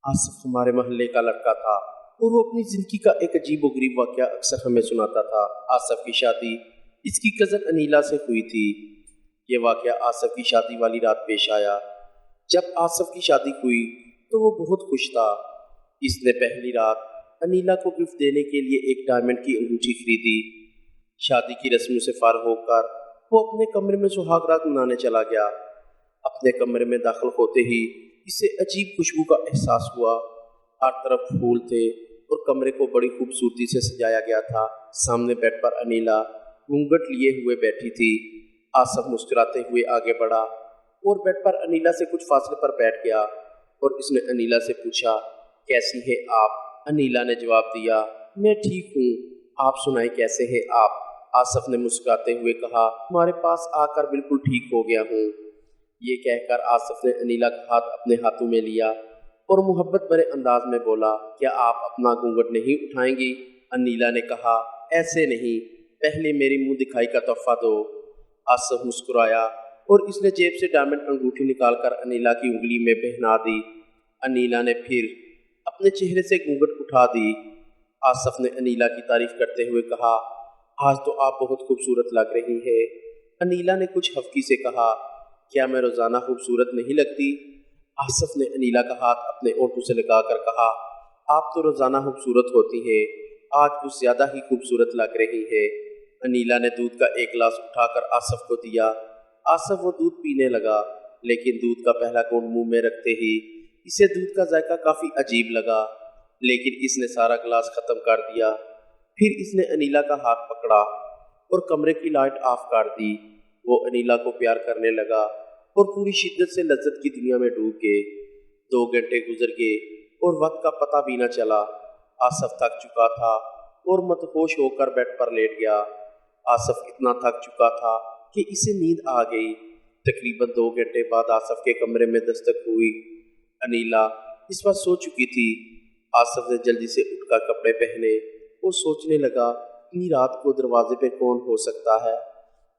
आसिफ हमारे मोहल्ले का लड़का था और वो अपनी जिंदगी का एक अजीब व गरीब वाक़या अक्सर हमें सुनाता था। आसिफ की शादी इसकी कज़न अनीला से हुई थी। ये वाक़या आसिफ की शादी वाली रात पेश आया। जब आसिफ की शादी हुई तो वो बहुत खुश था। इसने पहली रात अनीला को गिफ्ट देने के लिए एक डायमंड की अंगूठी खरीदी। शादी की रस्मों से फारग होकर वो अपने कमरे में सुहाग रात मनाने चला गया। अपने कमरे में दाखिल होते ही इसे अजीब खुशबू का एहसास हुआ। हर तरफ फूल थे और कमरे को बड़ी खूबसूरती से सजाया गया था। सामने बेड पर अनीला घूंघट लिए हुए बैठी थी। आसिफ मुस्कुराते हुए आगे बढ़ा और बेड पर अनीला से कुछ फासले पर बैठ गया और इसने अनीला से पूछा, कैसी है आप? अनीला ने जवाब दिया, मैं ठीक हूँ, आप सुनाए कैसे हैं आप? आसिफ ने मुस्कुराते हुए कहा, तुम्हारे पास आकर बिल्कुल ठीक हो गया हूँ। ये कहकर आसिफ ने अनीला का हाथ अपने हाथों में लिया और मोहब्बत भरे अंदाज में बोला, क्या आप अपना घूंघट नहीं उठाएंगी? अनीला ने कहा, ऐसे नहीं, पहले मेरी मुंह दिखाई का तोहफा दो। आसिफ मुस्कुराया और इसने जेब से डायमंड अंगूठी निकालकर अनीला की उंगली में पहना दी। अनीला ने फिर अपने चेहरे से घूंघट उठा दी। आसिफ ने अनीला की तारीफ करते हुए कहा, आज तो आप बहुत खूबसूरत लग रही है। अनीला ने कुछ हफ्की से कहा, क्या मैं रोजाना खूबसूरत नहीं लगती? आसिफ ने अनीला का हाथ अपने ओंठों से लगाकर कहा, आप तो रोजाना खूबसूरत होती हैं, आज कुछ ज्यादा ही खूबसूरत लग रही है। अनीला ने दूध का एक गिलास उठाकर आसिफ को दिया। आसिफ वो दूध पीने लगा, लेकिन दूध का पहला घूंट मुंह में रखते ही इसे दूध का जायका काफी अजीब लगा, लेकिन इसने सारा गिलास खत्म कर दिया। फिर इसने अनीला का हाथ पकड़ा और कमरे की लाइट ऑफ कर दी। वो अनीला को प्यार करने लगा और पूरी शिद्दत से लज्जत की दुनिया में डूब गए। 2 घंटे गुजर गए और वक्त का पता भी न चला। आसिफ थक चुका था और मदहोश होकर बेड पर लेट गया। आसिफ इतना थक चुका था कि इसे नींद आ गई। तकरीबन 2 घंटे बाद आसिफ के कमरे में दस्तक हुई। अनीला इस वक्त सो चुकी थी। आसिफ ने जल्दी से उठकर कपड़े पहने और सोचने लगा, इतनी रात को दरवाजे पे कौन हो सकता है।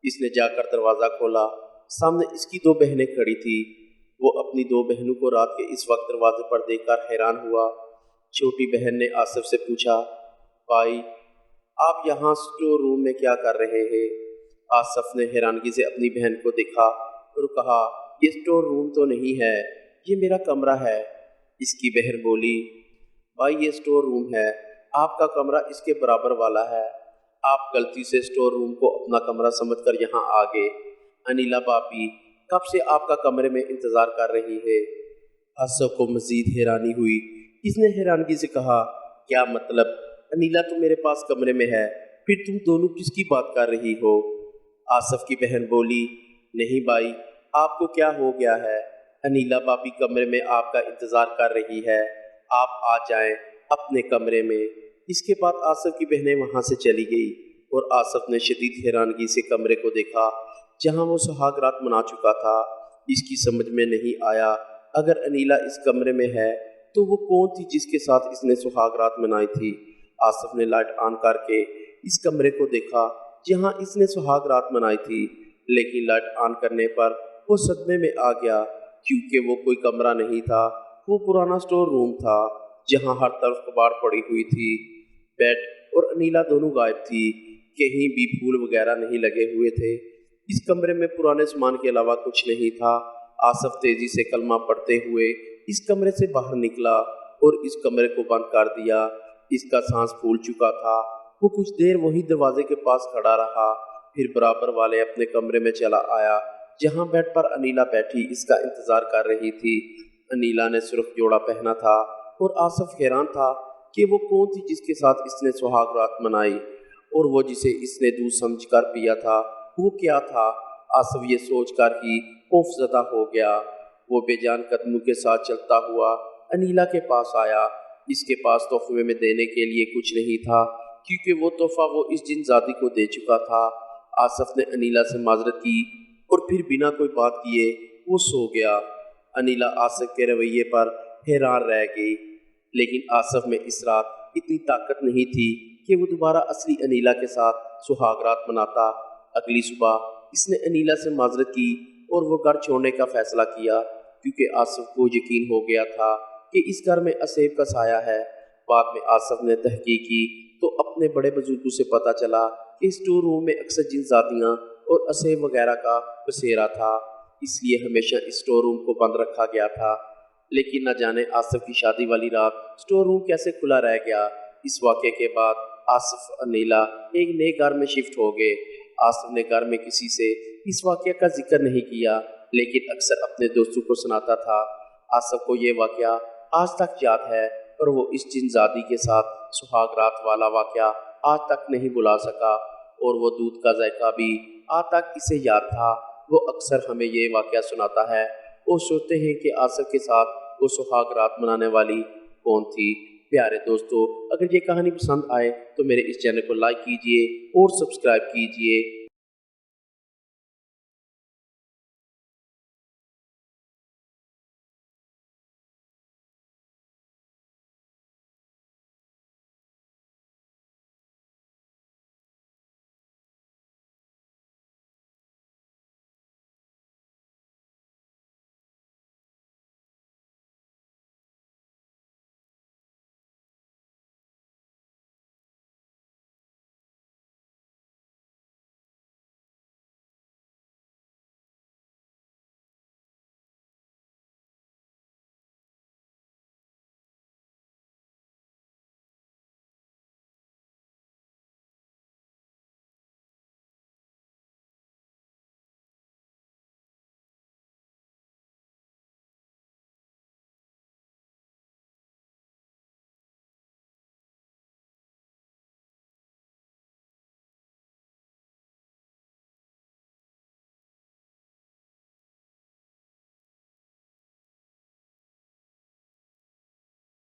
इसने जाकर दरवाज़ा खोला। सामने इसकी 2 बहनें खड़ी थी। वो अपनी 2 बहनों को रात के इस वक्त दरवाजे पर देखकर हैरान हुआ। छोटी बहन ने आसिफ से पूछा, भाई आप यहाँ स्टोर रूम में क्या कर रहे हैं? आसिफ ने हैरानगी से अपनी बहन को देखा और कहा, ये स्टोर रूम तो नहीं है, ये मेरा कमरा है। इसकी बहन बोली, भाई ये स्टोर रूम है, आपका कमरा इसके बराबर वाला है, आप गलती से स्टोर रूम को अपना कमरा समझकर यहाँ आ गए। अनीला भाभी कब से आपका कमरे में इंतजार कर रही है। आसिफ को मजीद हैरानी हुई। इसने हैरानगी से कहा, क्या मतलब? अनीला तो मेरे पास कमरे में है, फिर तुम दोनों किसकी बात कर रही हो? आसिफ की बहन बोली, नहीं भाई, आपको क्या हो गया है? अनीला भाभी कमरे में आपका इंतजार कर रही है, आप आ जाएं अपने कमरे में। इसके बाद आसिफ की बहनें वहां से चली गई और आसिफ ने शदीद हैरानगी से कमरे को देखा जहां वो सुहाग रात मना चुका था। इसकी समझ में नहीं आया, अगर अनीला इस कमरे में है तो वो कौन थी जिसके साथ इसने सुहाग रात मनाई थी। आसिफ ने लाइट ऑन करके इस कमरे को देखा जहां इसने सुहाग रात मनाई थी, लेकिन लाइट ऑन करने पर वो सदमे में आ गया क्योंकि वो कोई कमरा नहीं था, वो पुराना स्टोर रूम था जहां हर तरफ कबाड़ पड़ी हुई थी। बेड और अनीला दोनों गायब थी, कहीं भी फूल वगैरह नहीं लगे हुए थे। इस कमरे में पुराने सामान के अलावा कुछ नहीं था। आसिफ तेजी से कलमा पढ़ते हुए इस कमरे से बाहर निकला और इस कमरे को बंद कर दिया। इसका सांस फूल चुका था। वो कुछ देर वही दरवाजे के पास खड़ा रहा, फिर बराबर वाले अपने कमरे में चला आया जहां बेड पर अनीला बैठी इसका इंतजार कर रही थी। अनीला ने सुर्ख जोड़ा पहना था और आसिफ हैरान था कि वो कौन थी जिसके साथ इसने सुहाग रात मनाई, और वो जिसे इसने दूध समझकर पिया था वो क्या था। आसिफ ये सोचकर ही खौफज़दा हो गया। वो बेजान कदमों के साथ चलता हुआ अनीला के पास आया। इसके पास तोहफे में देने के लिए कुछ नहीं था क्योंकि वो तोहफा वो इस जिनजादी को दे चुका था। आसिफ ने अनीला से माजरत की और फिर बिना कोई बात किए वो सो गया। अनीला आसिफ के रवैये पर हैरान रह गई, लेकिन आसिफ में इस रात इतनी ताकत नहीं थी कि वो दोबारा असली अनीला के साथ सुहाग रात मनाता। अगली सुबह इसने अनीला से माजरत की और वो घर छोड़ने का फैसला किया क्योंकि आसिफ को यकीन हो गया था کہ اس گھر میں اسیب کا سایہ ہے۔ بعد میں آصف نے تحقیق کی تو اپنے بڑے بزرگوں سے پتہ چلا کہ اسٹور روم میں اکثر جن زادیاں اور اسیب وغیرہ کا بسیرا تھا، اس لیے ہمیشہ اسٹور روم کو بند رکھا گیا تھا۔ لیکن نہ جانے آصف کی شادی والی رات اسٹور روم کیسے کھلا رہ گیا۔ اس واقعے کے بعد آصف اور نیلا ایک نئے گھر میں شفٹ ہو گئے۔ آصف نے گھر میں کسی سے اس واقعہ کا ذکر نہیں کیا، لیکن اکثر اپنے دوستوں کو سناتا تھا۔ آصف کو یہ واقعہ آج تک یاد ہے اور وہ اس جن زادی کے ساتھ سہاگ رات والا واقعہ آج تک نہیں بھلا سکا، اور وہ دودھ کا ذائقہ بھی آج تک اسے یاد تھا۔ وہ اکثر ہمیں یہ واقعہ سناتا ہے اور سوچتے ہیں کہ آصف کے ساتھ وہ سہاگ رات منانے والی کون تھی۔ پیارے دوستو، اگر یہ کہانی پسند آئے تو میرے اس چینل کو لائک کیجئے اور سبسکرائب کیجئے۔